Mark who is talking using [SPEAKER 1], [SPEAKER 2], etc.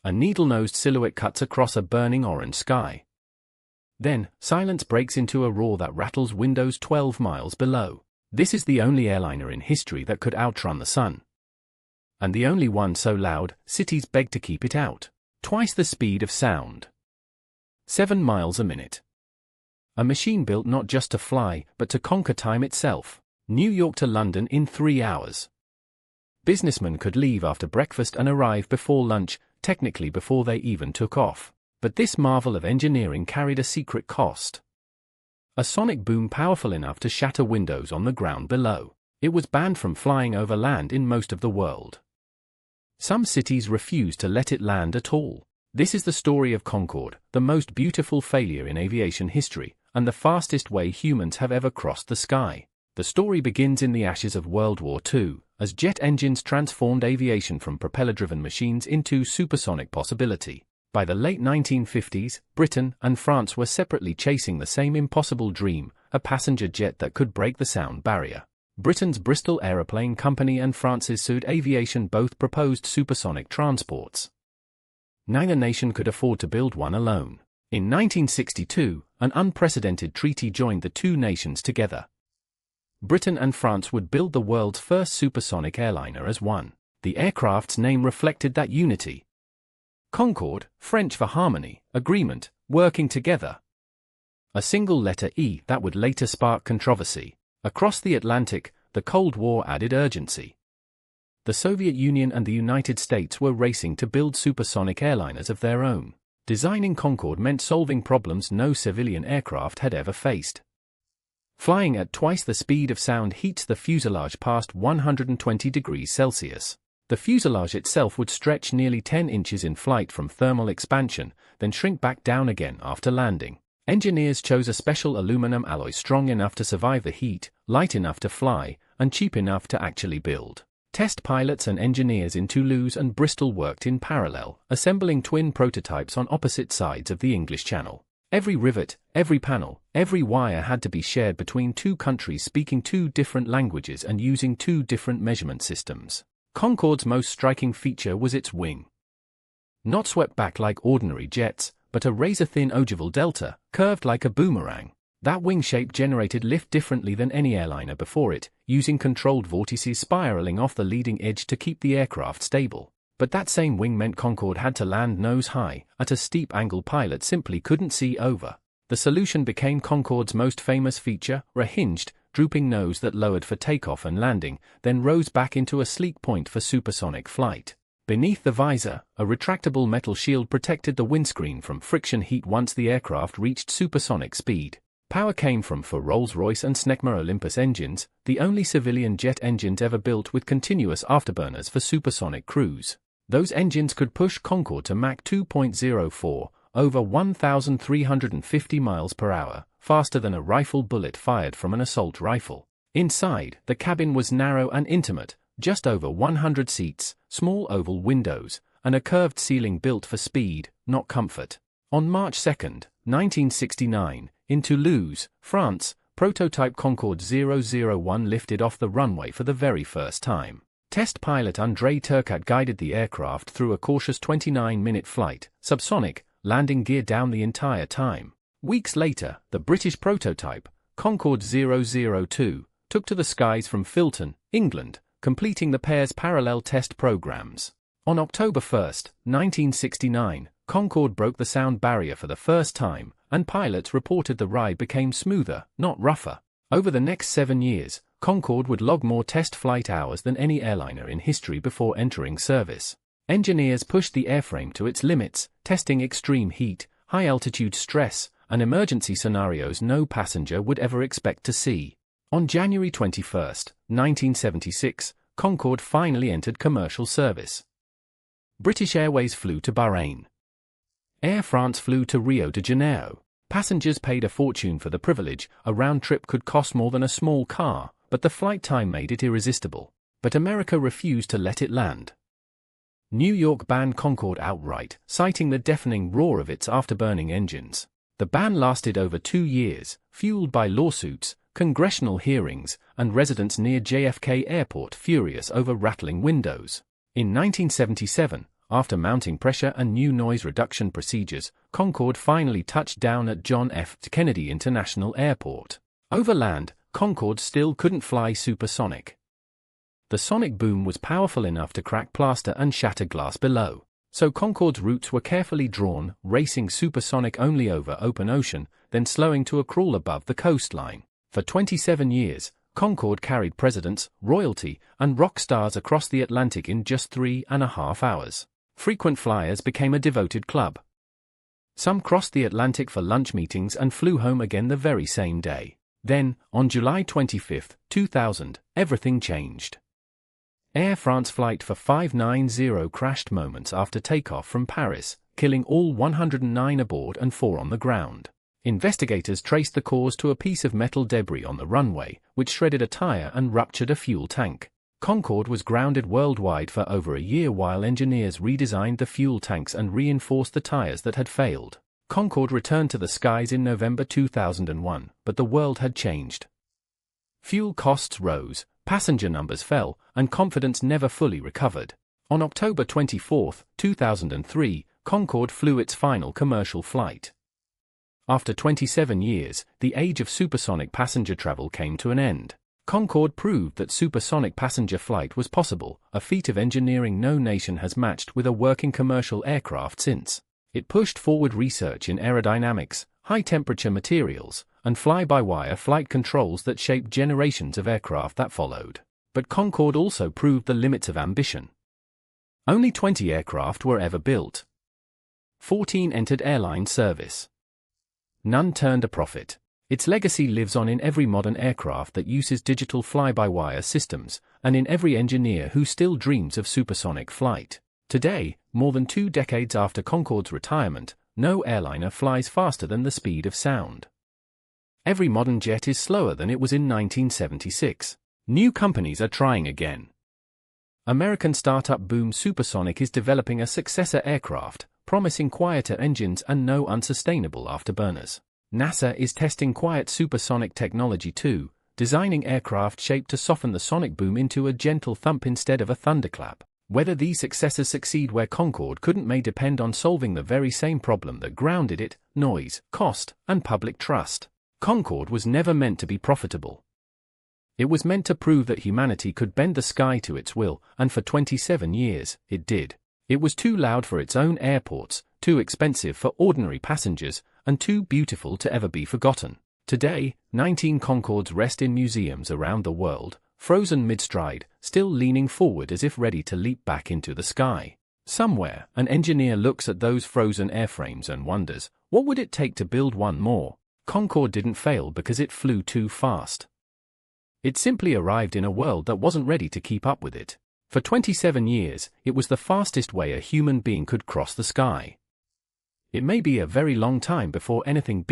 [SPEAKER 1] A needle-nosed silhouette cuts across a burning orange sky. Then, silence breaks into a roar that rattles windows 12 miles below. This is the only airliner in history that could outrun the sun. And the only one so loud, cities beg to keep it out. Twice the speed of sound. 7 miles a minute. A machine built not just to fly, but to conquer time itself. New York to London in 3 hours. Businessmen could leave after breakfast and arrive before lunch, technically before they even took off. But this marvel of engineering carried a secret cost. A sonic boom powerful enough to shatter windows on the ground below. It was banned from flying over land in most of the world. Some cities refused to let it land at all. This is the story of Concorde, the most beautiful failure in aviation history, and the fastest way humans have ever crossed the sky. The story begins in the ashes of World War II, as jet engines transformed aviation from propeller-driven machines into supersonic possibility. By the late 1950s, Britain and France were separately chasing the same impossible dream, a passenger jet that could break the sound barrier. Britain's Bristol Aeroplane Company and France's Toulouse Aviation both proposed supersonic transports. Neither nation could afford to build one alone. In 1962, an unprecedented treaty joined the two nations together. Britain and France would build the world's first supersonic airliner as one. The aircraft's name reflected that unity. Concorde, French for harmony, agreement, working together. A single letter E that would later spark controversy. Across the Atlantic, the Cold War added urgency. The Soviet Union and the United States were racing to build supersonic airliners of their own. Designing Concorde meant solving problems no civilian aircraft had ever faced. Flying at twice the speed of sound heats the fuselage past 120 degrees Celsius. The fuselage itself would stretch nearly 10 inches in flight from thermal expansion, then shrink back down again after landing. Engineers chose a special aluminum alloy strong enough to survive the heat, light enough to fly, and cheap enough to actually build. Test pilots and engineers in Toulouse and Bristol worked in parallel, assembling twin prototypes on opposite sides of the English Channel. Every rivet, every panel, every wire had to be shared between two countries speaking two different languages and using two different measurement systems. Concorde's most striking feature was its wing. Not swept back like ordinary jets, but a razor-thin ogival delta, curved like a boomerang. That wing shape generated lift differently than any airliner before it, using controlled vortices spiraling off the leading edge to keep the aircraft stable. But that same wing meant Concorde had to land nose-high, at a steep angle pilots simply couldn't see over. The solution became Concorde's most famous feature, a hinged, drooping nose that lowered for takeoff and landing, then rose back into a sleek point for supersonic flight. Beneath the visor, a retractable metal shield protected the windscreen from friction heat once the aircraft reached supersonic speed. Power came from for Rolls-Royce and Snecma Olympus engines, the only civilian jet engines ever built with continuous afterburners for supersonic cruise. Those engines could push Concorde to Mach 2.04, over 1,350 miles per hour, faster than a rifle bullet fired from an assault rifle. Inside, the cabin was narrow and intimate, just over 100 seats, small oval windows, and a curved ceiling built for speed, not comfort. On March 2, 1969, in Toulouse, France, prototype Concorde 001 lifted off the runway for the very first time. Test pilot André Turcat guided the aircraft through a cautious 29-minute flight, subsonic, landing gear down the entire time. Weeks later, the British prototype, Concorde 002, took to the skies from Filton, England, completing the pair's parallel test programs. On October 1, 1969, Concorde broke the sound barrier for the first time, and pilots reported the ride became smoother, not rougher. Over the next 7 years, Concorde would log more test flight hours than any airliner in history before entering service. Engineers pushed the airframe to its limits, testing extreme heat, high-altitude stress, and emergency scenarios no passenger would ever expect to see. On January 21, 1976, Concorde finally entered commercial service. British Airways flew to Bahrain. Air France flew to Rio de Janeiro. Passengers paid a fortune for the privilege. A round trip could cost more than a small car, but the flight time made it irresistible. But America refused to let it land. New York banned Concorde outright, citing the deafening roar of its afterburning engines. The ban lasted over 2 years, fueled by lawsuits, congressional hearings, and residents near JFK Airport furious over rattling windows. In 1977, After mounting pressure and new noise reduction procedures, Concorde finally touched down at John F. Kennedy International Airport. Over land, Concorde still couldn't fly supersonic. The sonic boom was powerful enough to crack plaster and shatter glass below. So Concorde's routes were carefully drawn, racing supersonic only over open ocean, then slowing to a crawl above the coastline. For 27 years, Concorde carried presidents, royalty, and rock stars across the Atlantic in just 3.5 hours. Frequent flyers became a devoted club. Some crossed the Atlantic for lunch meetings and flew home again the very same day. Then, on July 25, 2000, everything changed. Air France flight for 590 crashed moments after takeoff from Paris, killing all 109 aboard and 4 on the ground. Investigators traced the cause to a piece of metal debris on the runway, which shredded a tire and ruptured a fuel tank. Concorde was grounded worldwide for over a year while engineers redesigned the fuel tanks and reinforced the tires that had failed. Concorde returned to the skies in November 2001, but the world had changed. Fuel costs rose, passenger numbers fell, and confidence never fully recovered. On October 24, 2003, Concorde flew its final commercial flight. After 27 years, the age of supersonic passenger travel came to an end. Concorde proved that supersonic passenger flight was possible, a feat of engineering no nation has matched with a working commercial aircraft since. It pushed forward research in aerodynamics, high-temperature materials, and fly-by-wire flight controls that shaped generations of aircraft that followed. But Concorde also proved the limits of ambition. Only 20 aircraft were ever built. 14 entered airline service. None turned a profit. Its legacy lives on in every modern aircraft that uses digital fly-by-wire systems, and in every engineer who still dreams of supersonic flight. Today, more than 2 decades after Concorde's retirement, no airliner flies faster than the speed of sound. Every modern jet is slower than it was in 1976. New companies are trying again. American startup Boom Supersonic is developing a successor aircraft, promising quieter engines and no unsustainable afterburners. NASA is testing quiet supersonic technology too, designing aircraft shaped to soften the sonic boom into a gentle thump instead of a thunderclap. Whether these successors succeed where Concorde couldn't may depend on solving the very same problem that grounded it: noise, cost, and public trust. Concorde was never meant to be profitable. It was meant to prove that humanity could bend the sky to its will, and for 27 years, it did. It was too loud for its own airports, too expensive for ordinary passengers, and too beautiful to ever be forgotten. Today, 19 Concordes rest in museums around the world, frozen mid-stride, still leaning forward as if ready to leap back into the sky. Somewhere, an engineer looks at those frozen airframes and wonders, what would it take to build one more? Concorde didn't fail because it flew too fast. It simply arrived in a world that wasn't ready to keep up with it. For 27 years, it was the fastest way a human being could cross the sky. It may be a very long time before anything beats